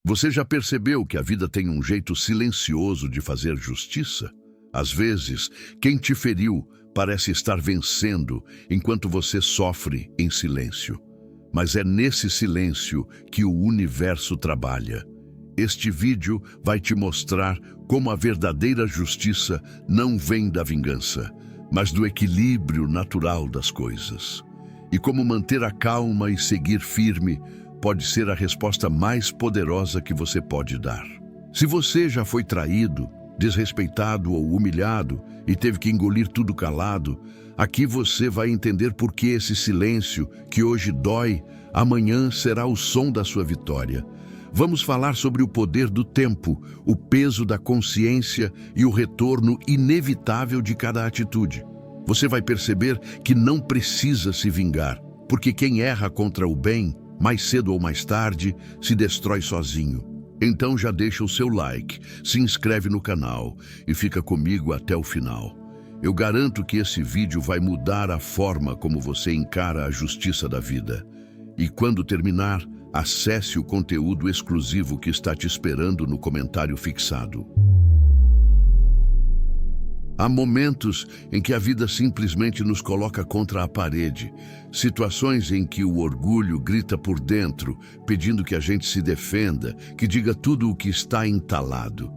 Você já percebeu que a vida tem um jeito silencioso de fazer justiça? Às vezes, quem te feriu parece estar vencendo enquanto você sofre em silêncio. Mas é nesse silêncio que o universo trabalha. Este vídeo vai te mostrar como a verdadeira justiça não vem da vingança, mas do equilíbrio natural das coisas. E como manter a calma e seguir firme pode ser a resposta mais poderosa que você pode dar. Se você já foi traído, desrespeitado ou humilhado e teve que engolir tudo calado, aqui você vai entender por que esse silêncio, que hoje dói, amanhã será o som da sua vitória. Vamos falar sobre o poder do tempo, o peso da consciência e o retorno inevitável de cada atitude. Você vai perceber que não precisa se vingar, porque quem erra contra o bem, mais cedo ou mais tarde, se destrói sozinho. Então já deixa o seu like, se inscreve no canal e fica comigo até o final. Eu garanto que esse vídeo vai mudar a forma como você encara a justiça da vida. E quando terminar, acesse o conteúdo exclusivo que está te esperando no comentário fixado. Há momentos em que a vida simplesmente nos coloca contra a parede, situações em que o orgulho grita por dentro, pedindo que a gente se defenda, que diga tudo o que está entalado.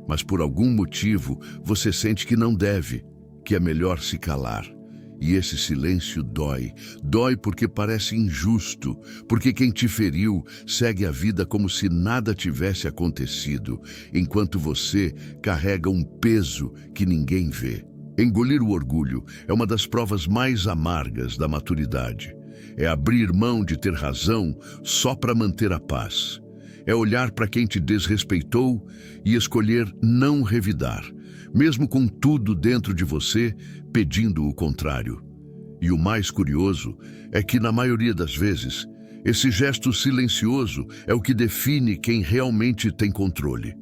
Mas por algum motivo você sente que não deve, que é melhor se calar. E esse silêncio dói. Dói porque parece injusto, porque quem te feriu segue a vida como se nada tivesse acontecido, enquanto você carrega um peso que ninguém vê. Engolir o orgulho é uma das provas mais amargas da maturidade. É abrir mão de ter razão só para manter a paz. É olhar para quem te desrespeitou e escolher não revidar, mesmo com tudo dentro de você pedindo o contrário. E o mais curioso é que, na maioria das vezes, esse gesto silencioso é o que define quem realmente tem controle.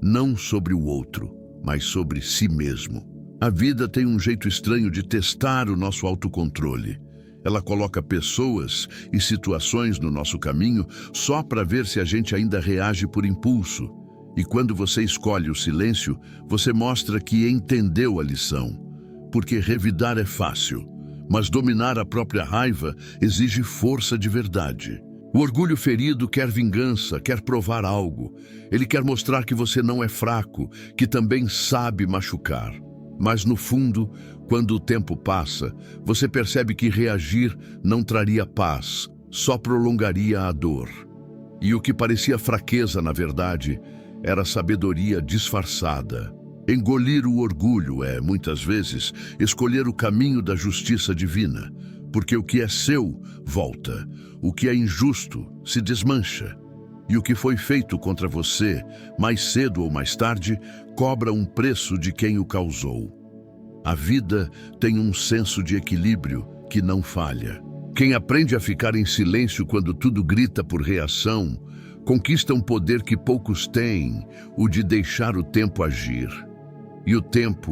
Não sobre o outro, mas sobre si mesmo. A vida tem um jeito estranho de testar o nosso autocontrole. Ela coloca pessoas e situações no nosso caminho só para ver se a gente ainda reage por impulso. E quando você escolhe o silêncio, você mostra que entendeu a lição. Porque revidar é fácil, mas dominar a própria raiva exige força de verdade. O orgulho ferido quer vingança, quer provar algo. Ele quer mostrar que você não é fraco, que também sabe machucar. Mas no fundo, quando o tempo passa, você percebe que reagir não traria paz, só prolongaria a dor. E o que parecia fraqueza, na verdade, era sabedoria disfarçada. Engolir o orgulho é, muitas vezes, escolher o caminho da justiça divina, porque o que é seu, volta. O que é injusto, se desmancha. E o que foi feito contra você, mais cedo ou mais tarde, cobra um preço de quem o causou. A vida tem um senso de equilíbrio que não falha. Quem aprende a ficar em silêncio quando tudo grita por reação, conquista um poder que poucos têm, o de deixar o tempo agir. E o tempo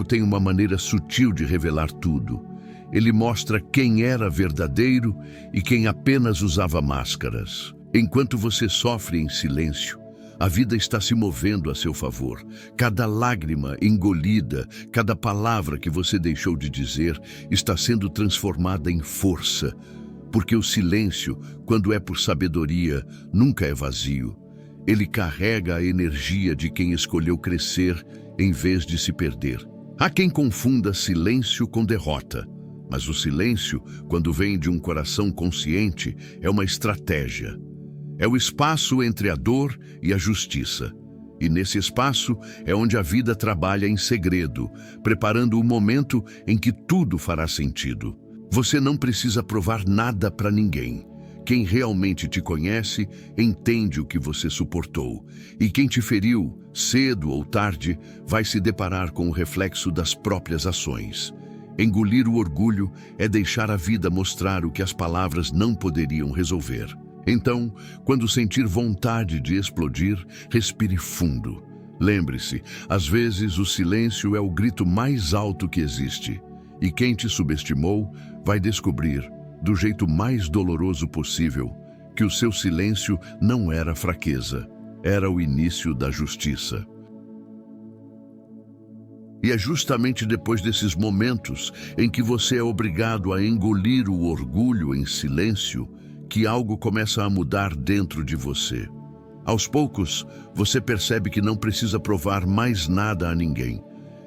tem uma maneira sutil de revelar tudo. Ele mostra quem era verdadeiro e quem apenas usava máscaras. Enquanto você sofre em silêncio, a vida está se movendo a seu favor. Cada lágrima engolida, cada palavra que você deixou de dizer está sendo transformada em força. Porque o silêncio, quando é por sabedoria, nunca é vazio. Ele carrega a energia de quem escolheu crescer em vez de se perder. Há quem confunda silêncio com derrota. Mas o silêncio, quando vem de um coração consciente, é uma estratégia. É o espaço entre a dor e a justiça. E nesse espaço é onde a vida trabalha em segredo, preparando o momento em que tudo fará sentido. Você não precisa provar nada para ninguém. Quem realmente te conhece entende o que você suportou. E quem te feriu, cedo ou tarde, vai se deparar com o reflexo das próprias ações. Engolir o orgulho é deixar a vida mostrar o que as palavras não poderiam resolver. Então, quando sentir vontade de explodir, respire fundo. Lembre-se, às vezes o silêncio é o grito mais alto que existe. E quem te subestimou vai descobrir, do jeito mais doloroso possível, que o seu silêncio não era fraqueza, era o início da justiça. E é justamente depois desses momentos em que você é obrigado a engolir o orgulho em silêncio que algo começa a mudar dentro de você. Aos poucos, você percebe que não precisa provar mais nada a ninguém.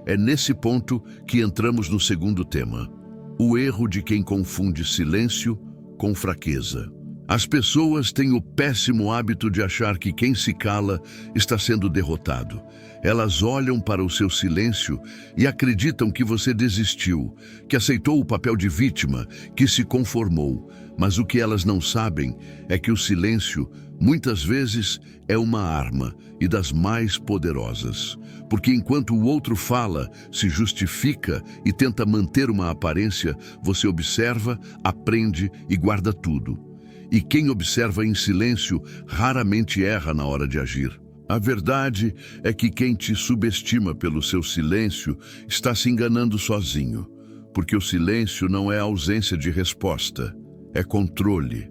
É nesse ponto que entramos no segundo tema: o erro de quem confunde silêncio com fraqueza. As pessoas têm o péssimo hábito de achar que quem se cala está sendo derrotado. Elas olham para o seu silêncio e acreditam que você desistiu, que aceitou o papel de vítima, que se conformou. Mas o que elas não sabem é que o silêncio, muitas vezes, é uma arma e das mais poderosas. Porque enquanto o outro fala, se justifica e tenta manter uma aparência, você observa, aprende e guarda tudo. E quem observa em silêncio raramente erra na hora de agir. A verdade é que quem te subestima pelo seu silêncio está se enganando sozinho, porque o silêncio não é ausência de resposta, é controle.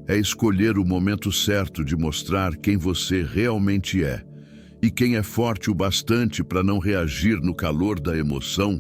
É escolher o momento certo de mostrar quem você realmente é. E quem é forte o bastante para não reagir no calor da emoção,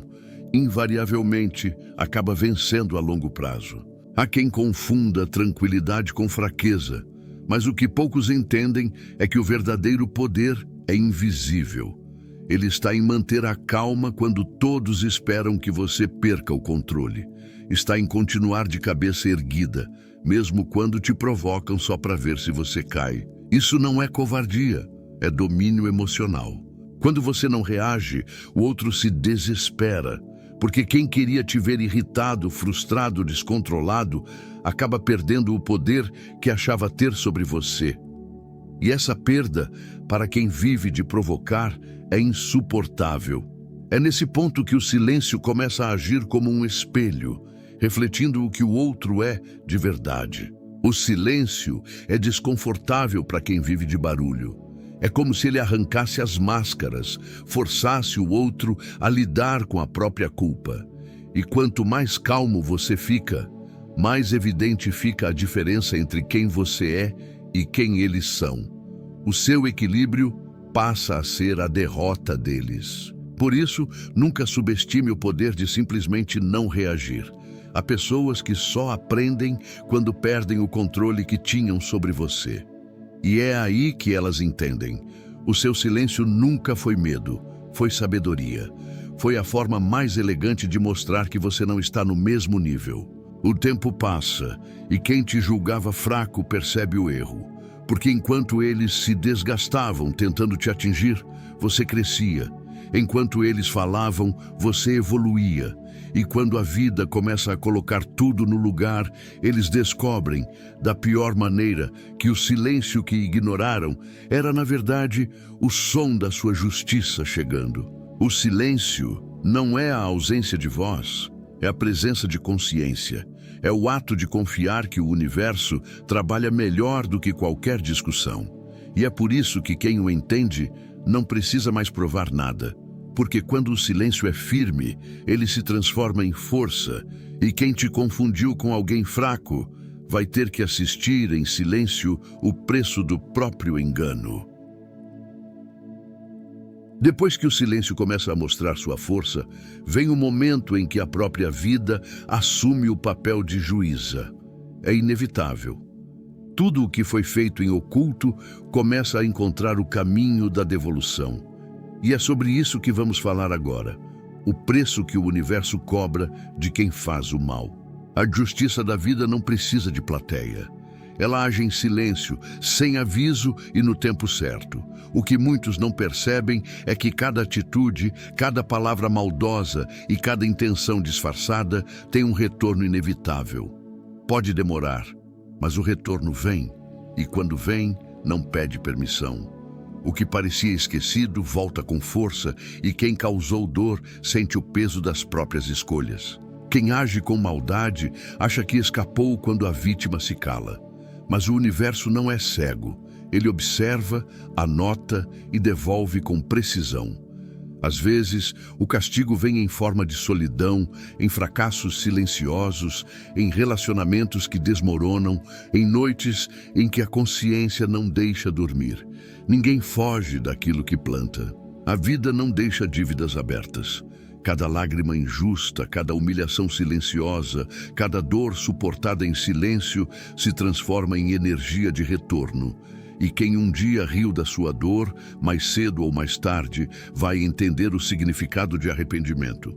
invariavelmente acaba vencendo a longo prazo. Há quem confunda tranquilidade com fraqueza, mas o que poucos entendem é que o verdadeiro poder é invisível. Ele está em manter a calma quando todos esperam que você perca o controle. Está em continuar de cabeça erguida, mesmo quando te provocam só para ver se você cai. Isso não é covardia, é domínio emocional. Quando você não reage, o outro se desespera, porque quem queria te ver irritado, frustrado, descontrolado, acaba perdendo o poder que achava ter sobre você. E essa perda, para quem vive de provocar, é insuportável. É nesse ponto que o silêncio começa a agir como um espelho, refletindo o que o outro é de verdade. O silêncio é desconfortável para quem vive de barulho. É como se ele arrancasse as máscaras, forçasse o outro a lidar com a própria culpa. E quanto mais calmo você fica, mais evidente fica a diferença entre quem você é e quem eles são. O seu equilíbrio passa a ser a derrota deles. Por isso, nunca subestime o poder de simplesmente não reagir. Há pessoas que só aprendem quando perdem o controle que tinham sobre você. E é aí que elas entendem. O seu silêncio nunca foi medo, foi sabedoria. Foi a forma mais elegante de mostrar que você não está no mesmo nível. O tempo passa e quem te julgava fraco percebe o erro. Porque enquanto eles se desgastavam tentando te atingir, você crescia. Enquanto eles falavam, você evoluía. E quando a vida começa a colocar tudo no lugar, eles descobrem, da pior maneira, que o silêncio que ignoraram era, na verdade, o som da sua justiça chegando. O silêncio não é a ausência de voz, é a presença de consciência. É o ato de confiar que o universo trabalha melhor do que qualquer discussão. E é por isso que quem o entende não precisa mais provar nada. Porque quando o silêncio é firme, ele se transforma em força, e quem te confundiu com alguém fraco vai ter que assistir em silêncio o preço do próprio engano. Depois que o silêncio começa a mostrar sua força, vem o momento em que a própria vida assume o papel de juíza. É inevitável. Tudo o que foi feito em oculto começa a encontrar o caminho da devolução. E é sobre isso que vamos falar agora. O preço que o universo cobra de quem faz o mal. A justiça da vida não precisa de plateia. Ela age em silêncio, sem aviso e no tempo certo. O que muitos não percebem é que cada atitude, cada palavra maldosa e cada intenção disfarçada tem um retorno inevitável. Pode demorar, mas o retorno vem. E quando vem, não pede permissão. O que parecia esquecido volta com força e quem causou dor sente o peso das próprias escolhas. Quem age com maldade acha que escapou quando a vítima se cala. Mas o universo não é cego. Ele observa, anota e devolve com precisão. Às vezes, o castigo vem em forma de solidão, em fracassos silenciosos, em relacionamentos que desmoronam, em noites em que a consciência não deixa dormir. Ninguém foge daquilo que planta. A vida não deixa dívidas abertas. Cada lágrima injusta, cada humilhação silenciosa, cada dor suportada em silêncio se transforma em energia de retorno. E quem um dia riu da sua dor, mais cedo ou mais tarde, vai entender o significado de arrependimento.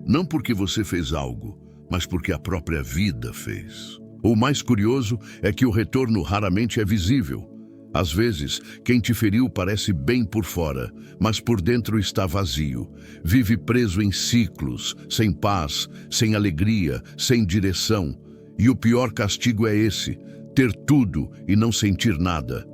Não porque você fez algo, mas porque a própria vida fez. O mais curioso é que o retorno raramente é visível. Às vezes, quem te feriu parece bem por fora, mas por dentro está vazio. Vive preso em ciclos, sem paz, sem alegria, sem direção. E o pior castigo é esse: ter tudo e não sentir nada.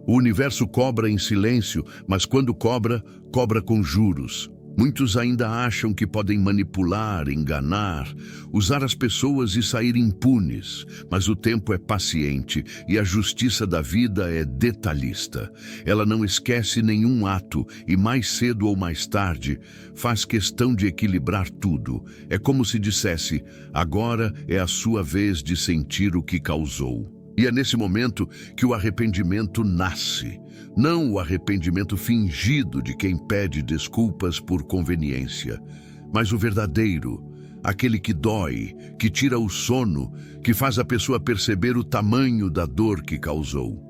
O universo cobra em silêncio, mas quando cobra, cobra com juros. Muitos ainda acham que podem manipular, enganar, usar as pessoas e sair impunes. Mas o tempo é paciente e a justiça da vida é detalhista. Ela não esquece nenhum ato e mais cedo ou mais tarde faz questão de equilibrar tudo. É como se dissesse: agora é a sua vez de sentir o que causou. E é nesse momento que o arrependimento nasce. Não o arrependimento fingido de quem pede desculpas por conveniência, mas o verdadeiro, aquele que dói, que tira o sono, que faz a pessoa perceber o tamanho da dor que causou.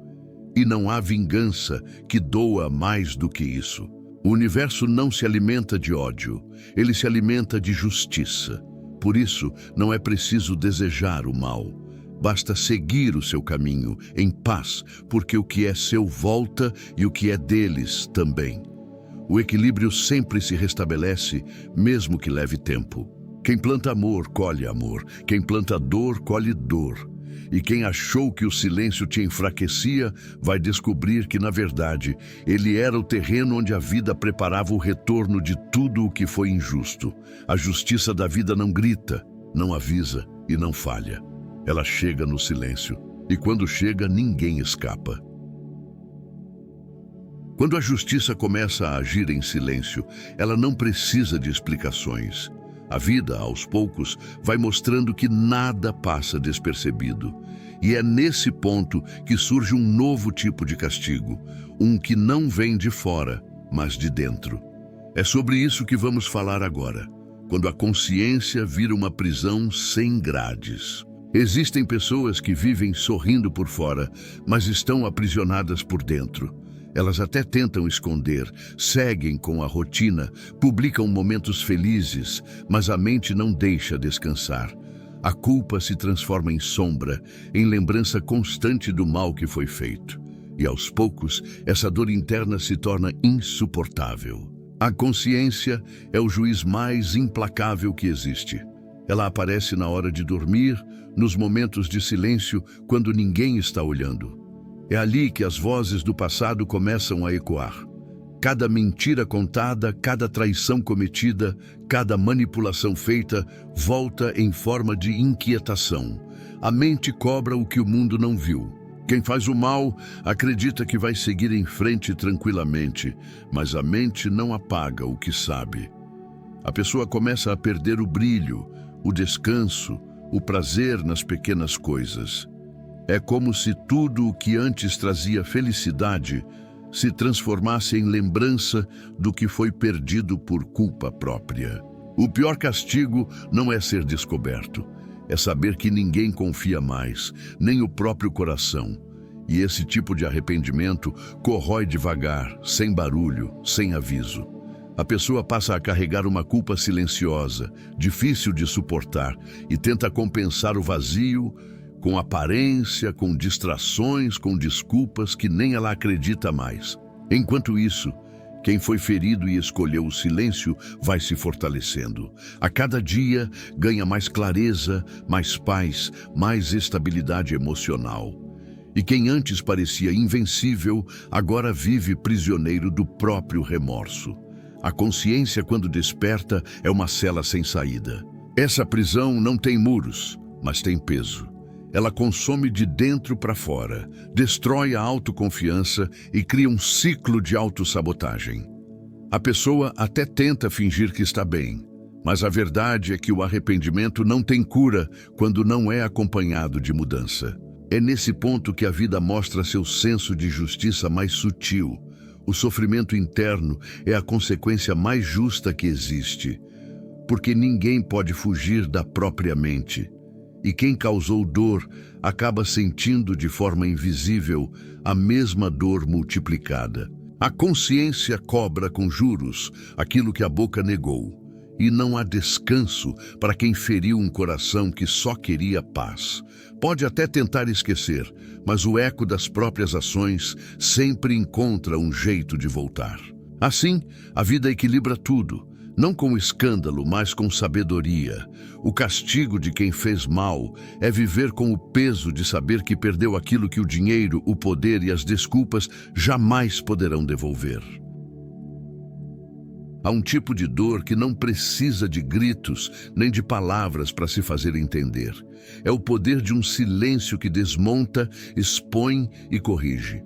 E não há vingança que doa mais do que isso. O universo não se alimenta de ódio, ele se alimenta de justiça. Por isso, não é preciso desejar o mal. Basta seguir o seu caminho em paz, porque o que é seu volta e o que é deles também. O equilíbrio sempre se restabelece, mesmo que leve tempo. Quem planta amor, colhe amor. Quem planta dor, colhe dor. E quem achou que o silêncio te enfraquecia, vai descobrir que, na verdade, ele era o terreno onde a vida preparava o retorno de tudo o que foi injusto. A justiça da vida não grita, não avisa e não falha. Ela chega no silêncio, e quando chega, ninguém escapa. Quando a justiça começa a agir em silêncio, ela não precisa de explicações. A vida, aos poucos, vai mostrando que nada passa despercebido. E é nesse ponto que surge um novo tipo de castigo, um que não vem de fora, mas de dentro. É sobre isso que vamos falar agora, quando a consciência vira uma prisão sem grades. Existem pessoas que vivem sorrindo por fora, mas estão aprisionadas por dentro. Elas até tentam esconder, seguem com a rotina, publicam momentos felizes, mas a mente não deixa descansar. A culpa se transforma em sombra, em lembrança constante do mal que foi feito. E aos poucos, essa dor interna se torna insuportável. A consciência é o juiz mais implacável que existe. Ela aparece na hora de dormir, nos momentos de silêncio, quando ninguém está olhando. É ali que as vozes do passado começam a ecoar. Cada mentira contada, cada traição cometida, cada manipulação feita, volta em forma de inquietação. A mente cobra o que o mundo não viu. Quem faz o mal acredita que vai seguir em frente tranquilamente, mas a mente não apaga o que sabe. A pessoa começa a perder o brilho, o descanso, o prazer nas pequenas coisas. É como se tudo o que antes trazia felicidade se transformasse em lembrança do que foi perdido por culpa própria. O pior castigo não é ser descoberto, é saber que ninguém confia mais, nem o próprio coração. E esse tipo de arrependimento corrói devagar, sem barulho, sem aviso. A pessoa passa a carregar uma culpa silenciosa, difícil de suportar, e tenta compensar o vazio com aparência, com distrações, com desculpas que nem ela acredita mais. Enquanto isso, quem foi ferido e escolheu o silêncio vai se fortalecendo. A cada dia ganha mais clareza, mais paz, mais estabilidade emocional. E quem antes parecia invencível, agora vive prisioneiro do próprio remorso. A consciência, quando desperta, é uma cela sem saída. Essa prisão não tem muros, mas tem peso. Ela consome de dentro para fora, destrói a autoconfiança e cria um ciclo de autossabotagem. A pessoa até tenta fingir que está bem, mas a verdade é que o arrependimento não tem cura quando não é acompanhado de mudança. É nesse ponto que a vida mostra seu senso de justiça mais sutil. O sofrimento interno é a consequência mais justa que existe, porque ninguém pode fugir da própria mente. E quem causou dor acaba sentindo de forma invisível a mesma dor multiplicada. A consciência cobra com juros aquilo que a boca negou, e não há descanso para quem feriu um coração que só queria paz. Pode até tentar esquecer, mas o eco das próprias ações sempre encontra um jeito de voltar. Assim, a vida equilibra tudo, não com escândalo, mas com sabedoria. O castigo de quem fez mal é viver com o peso de saber que perdeu aquilo que o dinheiro, o poder e as desculpas jamais poderão devolver. Há um tipo de dor que não precisa de gritos nem de palavras para se fazer entender. É o poder de um silêncio que desmonta, expõe e corrige.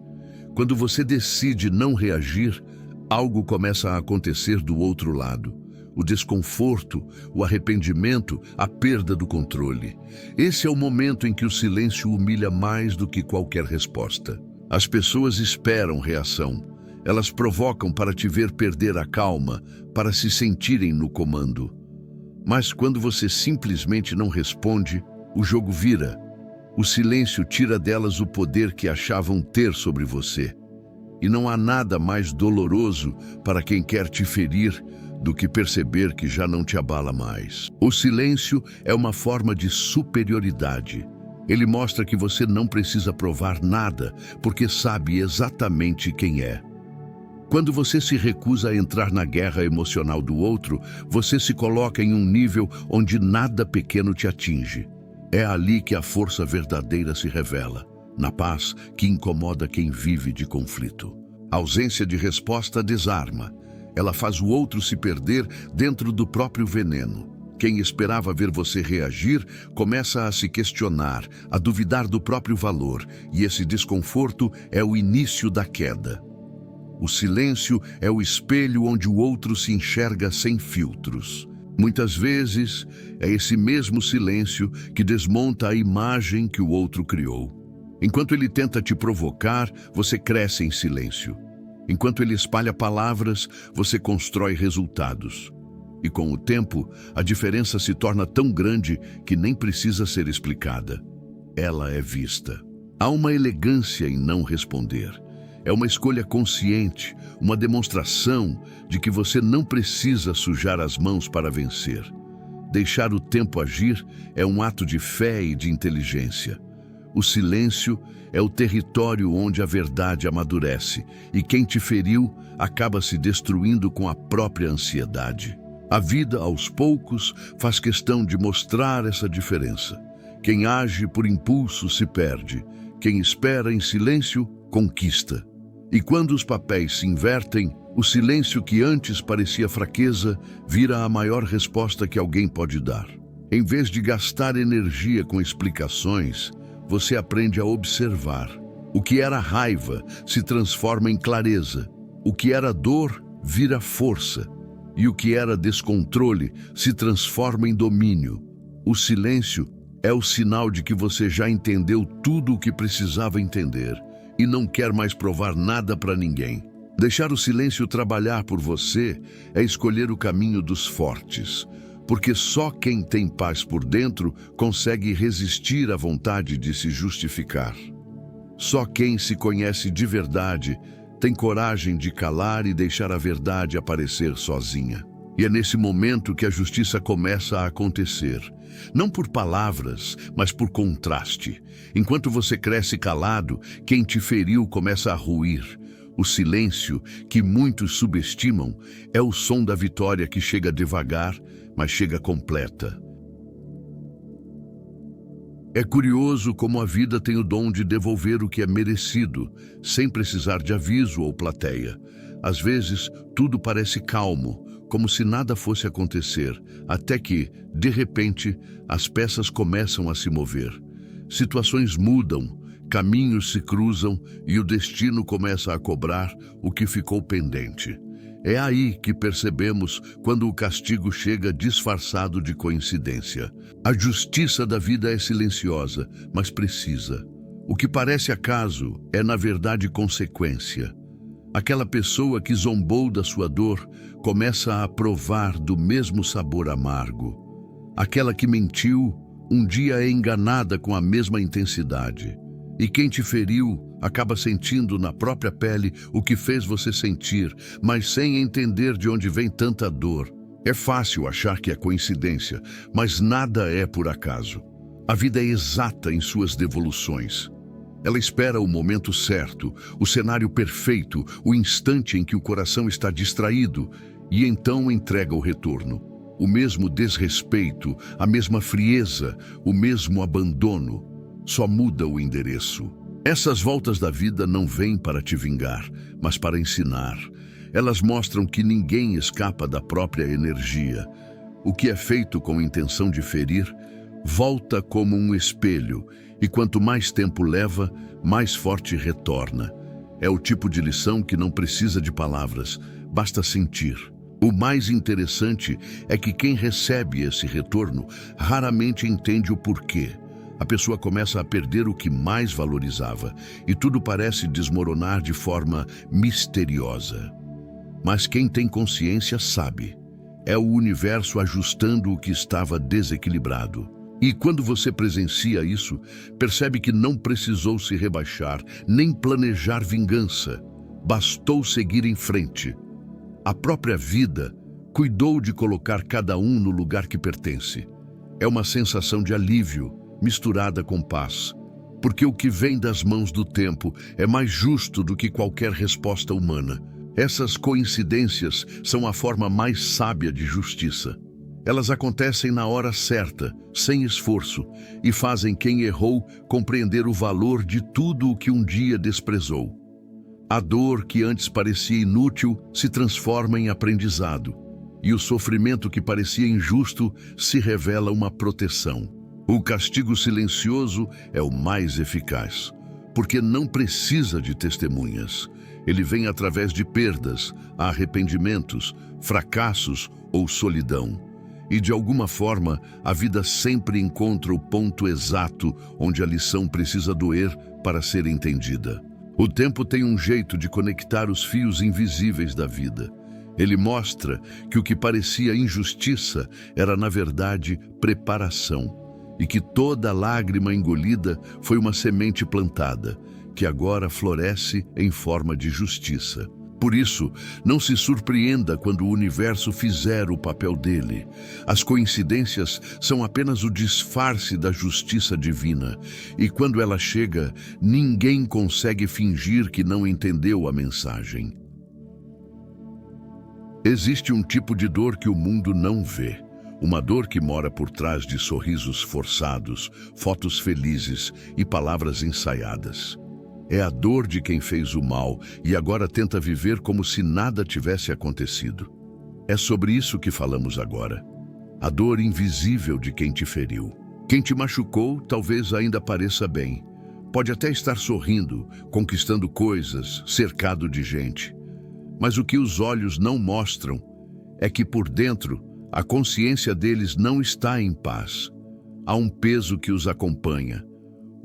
Quando você decide não reagir, algo começa a acontecer do outro lado. O desconforto, o arrependimento, a perda do controle. Esse é o momento em que o silêncio humilha mais do que qualquer resposta. As pessoas esperam reação. Elas provocam para te ver perder a calma, para se sentirem no comando. Mas quando você simplesmente não responde, o jogo vira. O silêncio tira delas o poder que achavam ter sobre você. E não há nada mais doloroso para quem quer te ferir do que perceber que já não te abala mais. O silêncio é uma forma de superioridade. Ele mostra que você não precisa provar nada, porque sabe exatamente quem é. Quando você se recusa a entrar na guerra emocional do outro, você se coloca em um nível onde nada pequeno te atinge. É ali que a força verdadeira se revela, na paz que incomoda quem vive de conflito. A ausência de resposta desarma. Ela faz o outro se perder dentro do próprio veneno. Quem esperava ver você reagir começa a se questionar, a duvidar do próprio valor, e esse desconforto é o início da queda. O silêncio é o espelho onde o outro se enxerga sem filtros. Muitas vezes, é esse mesmo silêncio que desmonta a imagem que o outro criou. Enquanto ele tenta te provocar, você cresce em silêncio. Enquanto ele espalha palavras, você constrói resultados. E com o tempo, a diferença se torna tão grande que nem precisa ser explicada. Ela é vista. Há uma elegância em não responder. É uma escolha consciente, uma demonstração de que você não precisa sujar as mãos para vencer. Deixar o tempo agir é um ato de fé e de inteligência. O silêncio é o território onde a verdade amadurece, e quem te feriu acaba se destruindo com a própria ansiedade. A vida, aos poucos, faz questão de mostrar essa diferença. Quem age por impulso se perde. Quem espera em silêncio, conquista. E quando os papéis se invertem, o silêncio que antes parecia fraqueza vira a maior resposta que alguém pode dar. Em vez de gastar energia com explicações, você aprende a observar. O que era raiva se transforma em clareza. O que era dor vira força. E o que era descontrole se transforma em domínio. O silêncio é o sinal de que você já entendeu tudo o que precisava entender e não quer mais provar nada para ninguém. Deixar o silêncio trabalhar por você é escolher o caminho dos fortes, porque só quem tem paz por dentro consegue resistir à vontade de se justificar. Só quem se conhece de verdade tem coragem de calar e deixar a verdade aparecer sozinha. E é nesse momento que a justiça começa a acontecer. Não por palavras, mas por contraste. Enquanto você cresce calado, quem te feriu começa a ruir. O silêncio, que muitos subestimam, é o som da vitória que chega devagar, mas chega completa. É curioso como a vida tem o dom de devolver o que é merecido, sem precisar de aviso ou plateia. Às vezes, tudo parece calmo, como se nada fosse acontecer, até que, de repente, as peças começam a se mover. Situações mudam, caminhos se cruzam e o destino começa a cobrar o que ficou pendente. É aí que percebemos quando o castigo chega disfarçado de coincidência. A justiça da vida é silenciosa, mas precisa. O que parece acaso é, na verdade, consequência. Aquela pessoa que zombou da sua dor começa a provar do mesmo sabor amargo. Aquela que mentiu, um dia é enganada com a mesma intensidade. E quem te feriu acaba sentindo na própria pele o que fez você sentir, mas sem entender de onde vem tanta dor. É fácil achar que é coincidência, mas nada é por acaso. A vida é exata em suas devoluções. Ela espera o momento certo, o cenário perfeito, o instante em que o coração está distraído, e então entrega o retorno. O mesmo desrespeito, a mesma frieza, o mesmo abandono. Só muda o endereço. Essas voltas da vida não vêm para te vingar, mas para ensinar. Elas mostram que ninguém escapa da própria energia. O que é feito com intenção de ferir, volta como um espelho, e quanto mais tempo leva, mais forte retorna. É o tipo de lição que não precisa de palavras, basta sentir. O mais interessante é que quem recebe esse retorno raramente entende o porquê. A pessoa começa a perder o que mais valorizava e tudo parece desmoronar de forma misteriosa. Mas quem tem consciência sabe. É o universo ajustando o que estava desequilibrado. E quando você presencia isso, percebe que não precisou se rebaixar, nem planejar vingança. Bastou seguir em frente. A própria vida cuidou de colocar cada um no lugar que pertence. É uma sensação de alívio, misturada com paz, porque o que vem das mãos do tempo é mais justo do que qualquer resposta humana. Essas coincidências são a forma mais sábia de justiça. Elas acontecem na hora certa, sem esforço, e fazem quem errou compreender o valor de tudo o que um dia desprezou. A dor que antes parecia inútil se transforma em aprendizado, e o sofrimento que parecia injusto se revela uma proteção. O castigo silencioso é o mais eficaz, porque não precisa de testemunhas. Ele vem através de perdas, arrependimentos, fracassos ou solidão. E de alguma forma, a vida sempre encontra o ponto exato onde a lição precisa doer para ser entendida. O tempo tem um jeito de conectar os fios invisíveis da vida. Ele mostra que o que parecia injustiça era, na verdade, preparação. E que toda lágrima engolida foi uma semente plantada, que agora floresce em forma de justiça. Por isso, não se surpreenda quando o universo fizer o papel dele. As coincidências são apenas o disfarce da justiça divina, e quando ela chega, ninguém consegue fingir que não entendeu a mensagem. Existe um tipo de dor que o mundo não vê. Uma dor que mora por trás de sorrisos forçados, fotos felizes e palavras ensaiadas. É a dor de quem fez o mal e agora tenta viver como se nada tivesse acontecido. É sobre isso que falamos agora. A dor invisível de quem te feriu. Quem te machucou talvez ainda pareça bem. Pode até estar sorrindo, conquistando coisas, cercado de gente. Mas o que os olhos não mostram é que por dentro a consciência deles não está em paz. Há um peso que os acompanha,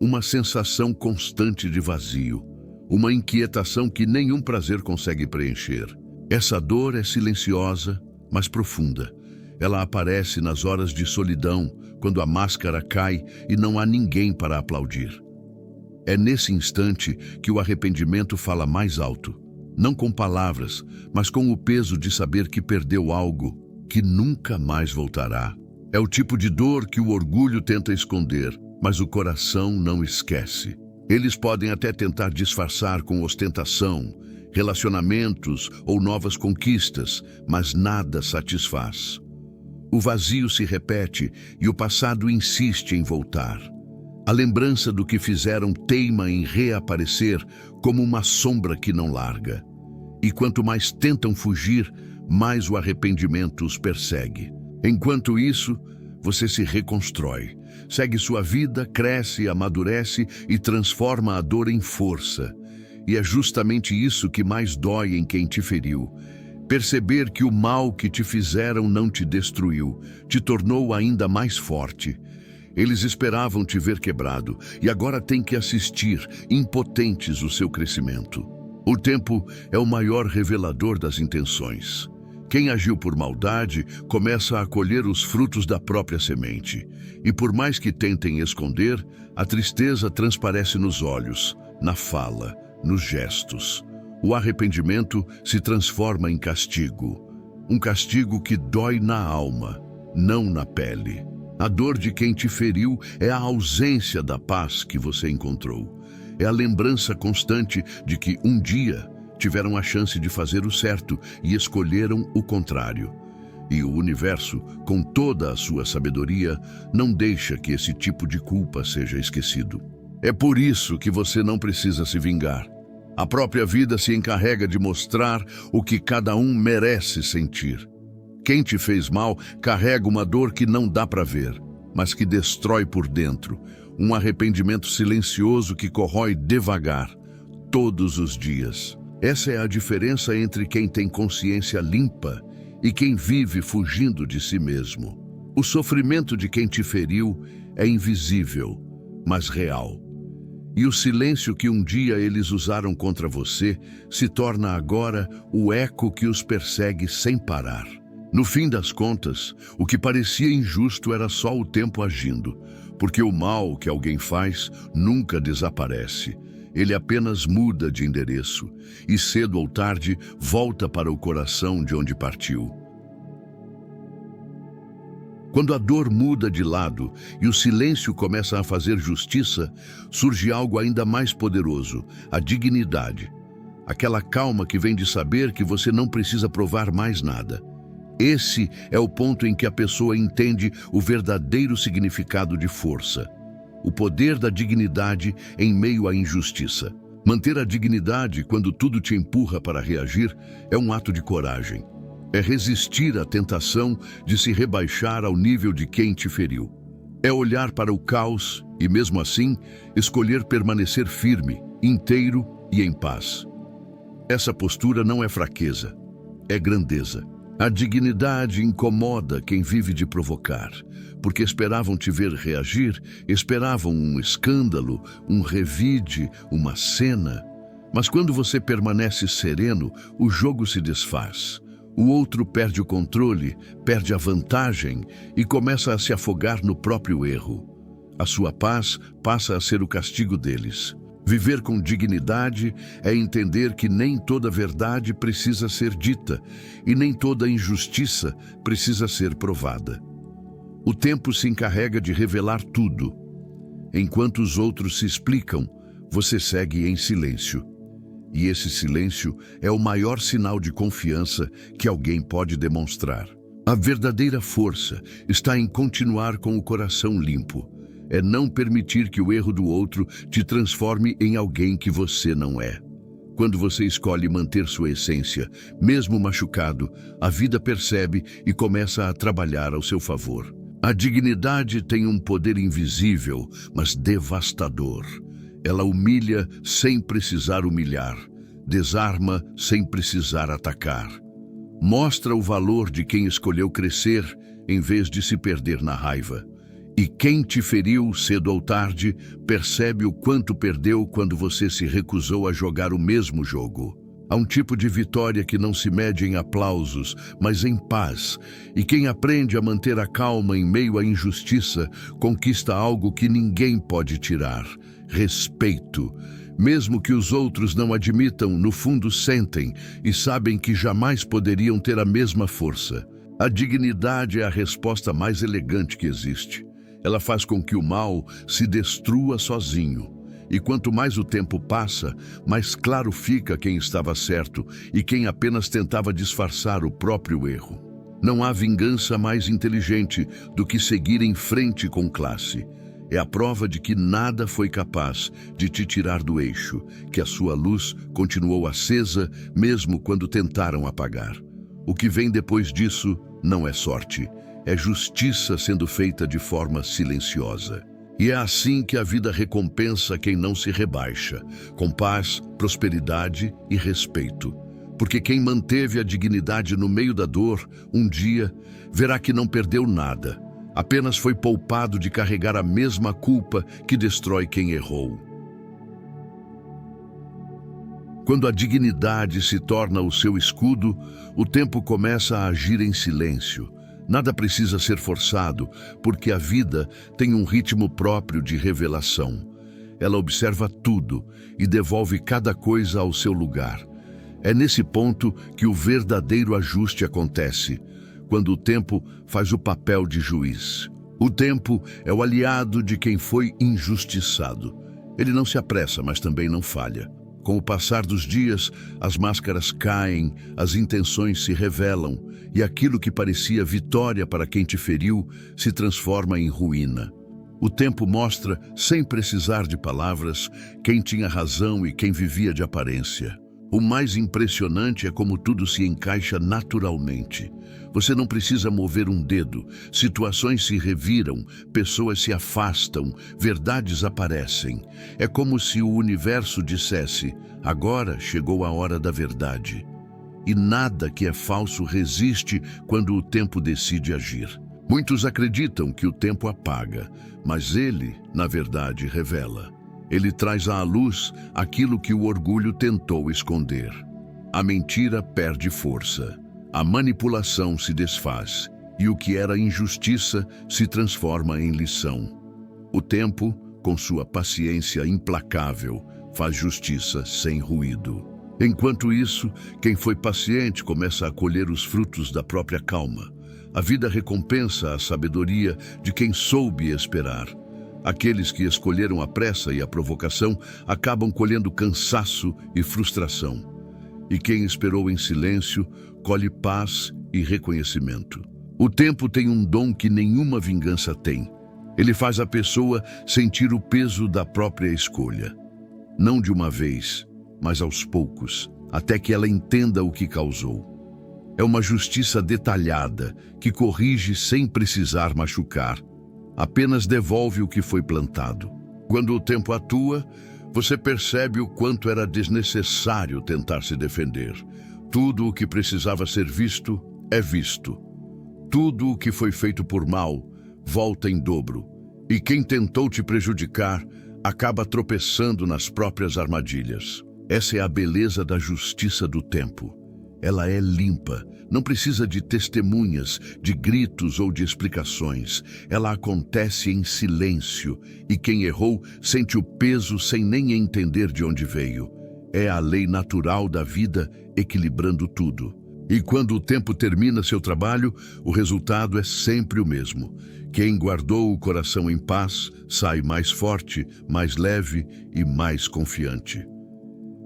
uma sensação constante de vazio, uma inquietação que nenhum prazer consegue preencher. Essa dor é silenciosa, mas profunda. Ela aparece nas horas de solidão, quando a máscara cai e não há ninguém para aplaudir. É nesse instante que o arrependimento fala mais alto, não com palavras, mas com o peso de saber que perdeu algo que nunca mais voltará. É o tipo de dor que o orgulho tenta esconder, mas o coração não esquece. Eles podem até tentar disfarçar com ostentação, relacionamentos ou novas conquistas, mas nada satisfaz. O vazio se repete e o passado insiste em voltar. A lembrança do que fizeram teima em reaparecer como uma sombra que não larga. E quanto mais tentam fugir, mais o arrependimento os persegue. Enquanto isso, você se reconstrói, segue sua vida, cresce, amadurece e transforma a dor em força. E é justamente isso que mais dói em quem te feriu. Perceber que o mal que te fizeram não te destruiu, te tornou ainda mais forte. Eles esperavam te ver quebrado e agora têm que assistir, impotentes, o seu crescimento. O tempo é o maior revelador das intenções. Quem agiu por maldade começa a colher os frutos da própria semente. E por mais que tentem esconder, a tristeza transparece nos olhos, na fala, nos gestos. O arrependimento se transforma em castigo. Um castigo que dói na alma, não na pele. A dor de quem te feriu é a ausência da paz que você encontrou. É a lembrança constante de que um dia tiveram a chance de fazer o certo e escolheram o contrário. E o universo, com toda a sua sabedoria, não deixa que esse tipo de culpa seja esquecido. É por isso que você não precisa se vingar. A própria vida se encarrega de mostrar o que cada um merece sentir. Quem te fez mal carrega uma dor que não dá para ver, mas que destrói por dentro. Um arrependimento silencioso que corrói devagar, todos os dias. Essa é a diferença entre quem tem consciência limpa e quem vive fugindo de si mesmo. O sofrimento de quem te feriu é invisível, mas real. E o silêncio que um dia eles usaram contra você se torna agora o eco que os persegue sem parar. No fim das contas, o que parecia injusto era só o tempo agindo, porque o mal que alguém faz nunca desaparece. Ele apenas muda de endereço e cedo ou tarde volta para o coração de onde partiu. Quando a dor muda de lado e o silêncio começa a fazer justiça, surge algo ainda mais poderoso, a dignidade. Aquela calma que vem de saber que você não precisa provar mais nada. Esse é o ponto em que a pessoa entende o verdadeiro significado de força. O poder da dignidade em meio à injustiça. Manter a dignidade quando tudo te empurra para reagir é um ato de coragem. É resistir à tentação de se rebaixar ao nível de quem te feriu. É olhar para o caos e, mesmo assim, escolher permanecer firme, inteiro e em paz. Essa postura não é fraqueza, é grandeza. A dignidade incomoda quem vive de provocar, porque esperavam te ver reagir, esperavam um escândalo, um revide, uma cena. Mas quando você permanece sereno, o jogo se desfaz. O outro perde o controle, perde a vantagem e começa a se afogar no próprio erro. A sua paz passa a ser o castigo deles. Viver com dignidade é entender que nem toda verdade precisa ser dita e nem toda injustiça precisa ser provada. O tempo se encarrega de revelar tudo. Enquanto os outros se explicam, você segue em silêncio. E esse silêncio é o maior sinal de confiança que alguém pode demonstrar. A verdadeira força está em continuar com o coração limpo. É não permitir que o erro do outro te transforme em alguém que você não é. Quando você escolhe manter sua essência, mesmo machucado, a vida percebe e começa a trabalhar ao seu favor. A dignidade tem um poder invisível, mas devastador. Ela humilha sem precisar humilhar, desarma sem precisar atacar. Mostra o valor de quem escolheu crescer em vez de se perder na raiva. E quem te feriu cedo ou tarde percebe o quanto perdeu quando você se recusou a jogar o mesmo jogo. Há um tipo de vitória que não se mede em aplausos, mas em paz. E quem aprende a manter a calma em meio à injustiça conquista algo que ninguém pode tirar: respeito. Mesmo que os outros não admitam, no fundo sentem e sabem que jamais poderiam ter a mesma força. A dignidade é a resposta mais elegante que existe. Ela faz com que o mal se destrua sozinho. E quanto mais o tempo passa, mais claro fica quem estava certo e quem apenas tentava disfarçar o próprio erro. Não há vingança mais inteligente do que seguir em frente com classe. É a prova de que nada foi capaz de te tirar do eixo, que a sua luz continuou acesa mesmo quando tentaram apagar. O que vem depois disso não é sorte. É justiça sendo feita de forma silenciosa. E é assim que a vida recompensa quem não se rebaixa, com paz, prosperidade e respeito. porque quem manteve a dignidade no meio da dor, um dia, verá que não perdeu nada, apenas foi poupado de carregar a mesma culpa que destrói quem errou. Quando a dignidade se torna o seu escudo, o tempo começa a agir em silêncio. Nada precisa ser forçado, porque a vida tem um ritmo próprio de revelação. Ela observa tudo e devolve cada coisa ao seu lugar. É nesse ponto que o verdadeiro ajuste acontece, quando o tempo faz o papel de juiz. O tempo é o aliado de quem foi injustiçado. Ele não se apressa, mas também não falha. Com o passar dos dias, as máscaras caem, as intenções se revelam, e aquilo que parecia vitória para quem te feriu se transforma em ruína. O tempo mostra, sem precisar de palavras, quem tinha razão e quem vivia de aparência. O mais impressionante é como tudo se encaixa naturalmente. Você não precisa mover um dedo, situações se reviram, pessoas se afastam, verdades aparecem. É como se o universo dissesse: agora chegou a hora da verdade. E nada que é falso resiste quando o tempo decide agir. Muitos acreditam que o tempo apaga, mas ele, na verdade, revela. Ele traz à luz aquilo que o orgulho tentou esconder. A mentira perde força, a manipulação se desfaz e o que era injustiça se transforma em lição. O tempo, com sua paciência implacável, faz justiça sem ruído. Enquanto isso, quem foi paciente começa a colher os frutos da própria calma. A vida recompensa a sabedoria de quem soube esperar. Aqueles que escolheram a pressa e a provocação acabam colhendo cansaço e frustração. E quem esperou em silêncio colhe paz e reconhecimento. O tempo tem um dom que nenhuma vingança tem. Ele faz a pessoa sentir o peso da própria escolha. Não de uma vez, mas aos poucos, até que ela entenda o que causou. É uma justiça detalhada, que corrige sem precisar machucar. Apenas devolve o que foi plantado. Quando o tempo atua, você percebe o quanto era desnecessário tentar se defender. Tudo o que precisava ser visto, é visto. Tudo o que foi feito por mal, volta em dobro. E quem tentou te prejudicar, acaba tropeçando nas próprias armadilhas. Essa é a beleza da justiça do tempo. Ela é limpa, não precisa de testemunhas, de gritos ou de explicações. Ela acontece em silêncio e quem errou sente o peso sem nem entender de onde veio. É a lei natural da vida equilibrando tudo. E quando o tempo termina seu trabalho, o resultado é sempre o mesmo. Quem guardou o coração em paz sai mais forte, mais leve e mais confiante.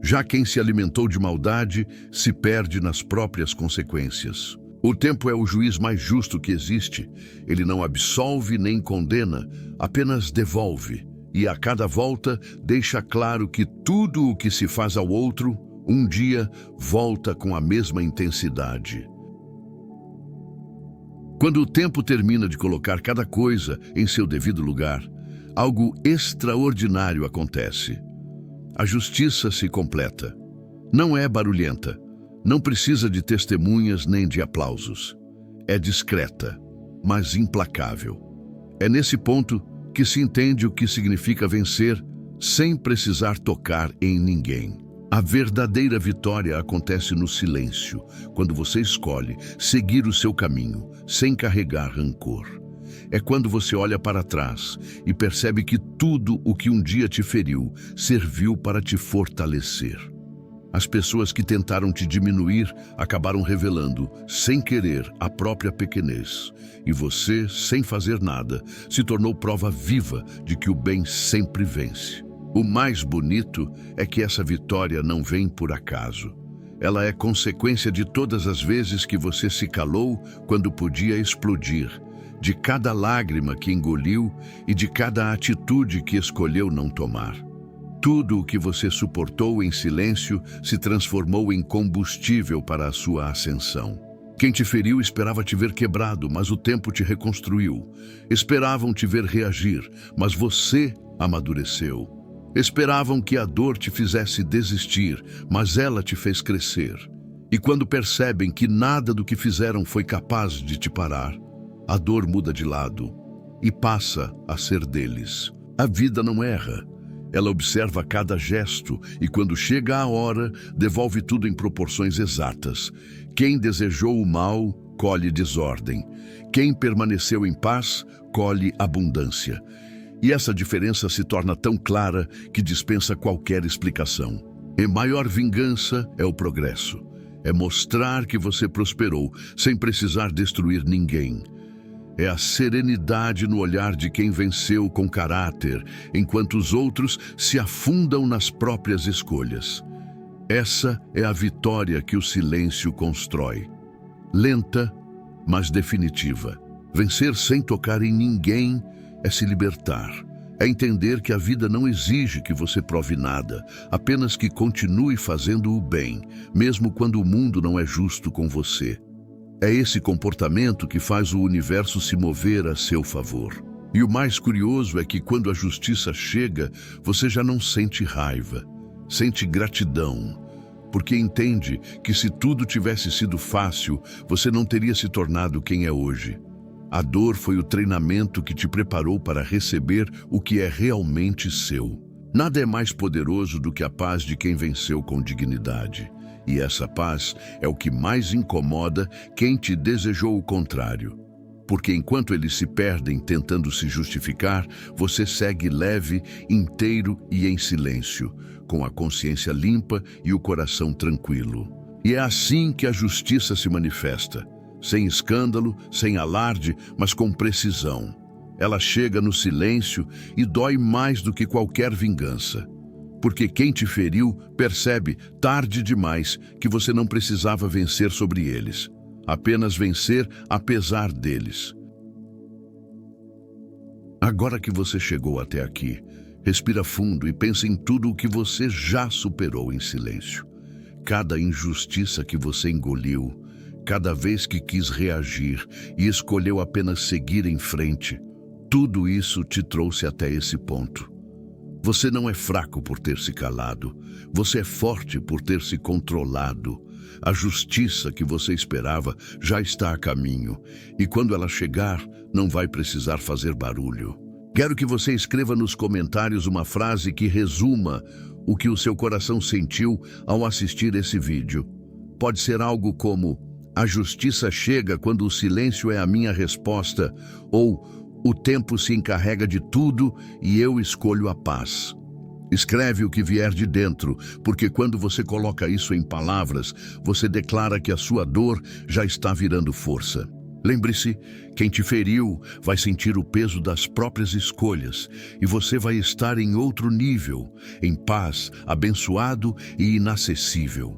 Já quem se alimentou de maldade se perde nas próprias consequências. O tempo é o juiz mais justo que existe. Ele não absolve nem condena, apenas devolve. E a cada volta deixa claro que tudo o que se faz ao outro, um dia volta com a mesma intensidade. Quando o tempo termina de colocar cada coisa em seu devido lugar, algo extraordinário acontece. A justiça se completa. Não é barulhenta, não precisa de testemunhas nem de aplausos. É discreta, mas implacável. É nesse ponto que se entende o que significa vencer sem precisar tocar em ninguém. A verdadeira vitória acontece no silêncio, quando você escolhe seguir o seu caminho, sem carregar rancor. É quando você olha para trás e percebe que tudo o que um dia te feriu serviu para te fortalecer. As pessoas que tentaram te diminuir acabaram revelando, sem querer, a própria pequenez. E você, sem fazer nada, se tornou prova viva de que o bem sempre vence. O mais bonito é que essa vitória não vem por acaso. Ela é consequência de todas as vezes que você se calou quando podia explodir, de cada lágrima que engoliu e de cada atitude que escolheu não tomar. Tudo o que você suportou em silêncio se transformou em combustível para a sua ascensão. Quem te feriu esperava te ver quebrado, mas o tempo te reconstruiu. Esperavam te ver reagir, mas você amadureceu. Esperavam que a dor te fizesse desistir, mas ela te fez crescer. E quando percebem que nada do que fizeram foi capaz de te parar, a dor muda de lado e passa a ser deles. A vida não erra. Ela observa cada gesto e, quando chega a hora, devolve tudo em proporções exatas. Quem desejou o mal, colhe desordem. Quem permaneceu em paz, colhe abundância. E essa diferença se torna tão clara que dispensa qualquer explicação. E maior vingança é o progresso. É mostrar que você prosperou, sem precisar destruir ninguém. É a serenidade no olhar de quem venceu com caráter, enquanto os outros se afundam nas próprias escolhas. Essa é a vitória que o silêncio constrói. Lenta, mas definitiva. Vencer sem tocar em ninguém é se libertar. É entender que a vida não exige que você prove nada, apenas que continue fazendo o bem, mesmo quando o mundo não é justo com você. É esse comportamento que faz o universo se mover a seu favor. E o mais curioso é que quando a justiça chega, você já não sente raiva, sente gratidão, porque entende que se tudo tivesse sido fácil, você não teria se tornado quem é hoje. A dor foi o treinamento que te preparou para receber o que é realmente seu. Nada é mais poderoso do que a paz de quem venceu com dignidade. E essa paz é o que mais incomoda quem te desejou o contrário. Porque enquanto eles se perdem tentando se justificar, você segue leve, inteiro e em silêncio, com a consciência limpa e o coração tranquilo. E é assim que a justiça se manifesta. Sem escândalo, sem alarde, mas com precisão. Ela chega no silêncio e dói mais do que qualquer vingança. Porque quem te feriu percebe, tarde demais, que você não precisava vencer sobre eles. Apenas vencer apesar deles. Agora que você chegou até aqui, respira fundo e pensa em tudo o que você já superou em silêncio. Cada injustiça que você engoliu, cada vez que quis reagir e escolheu apenas seguir em frente, tudo isso te trouxe até esse ponto. Você não é fraco por ter se calado, você é forte por ter se controlado. A justiça que você esperava já está a caminho, e quando ela chegar, não vai precisar fazer barulho. Quero que você escreva nos comentários uma frase que resuma o que o seu coração sentiu ao assistir esse vídeo. Pode ser algo como: a justiça chega quando o silêncio é a minha resposta, ou o tempo se encarrega de tudo e eu escolho a paz. Escreve o que vier de dentro, porque quando você coloca isso em palavras, você declara que a sua dor já está virando força. Lembre-se, quem te feriu vai sentir o peso das próprias escolhas e você vai estar em outro nível, em paz, abençoado e inacessível.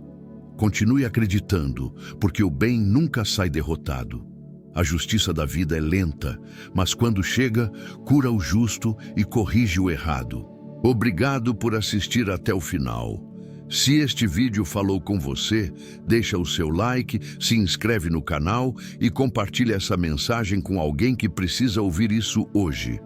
Continue acreditando, porque o bem nunca sai derrotado. A justiça da vida é lenta, mas quando chega, cura o justo e corrige o errado. Obrigado por assistir até o final. Se este vídeo falou com você, deixa o seu like, se inscreve no canal e compartilha essa mensagem com alguém que precisa ouvir isso hoje.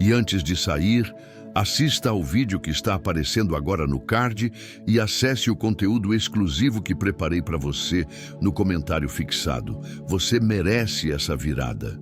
E antes de sair, assista ao vídeo que está aparecendo agora no card e acesse o conteúdo exclusivo que preparei para você no comentário fixado. Você merece essa virada.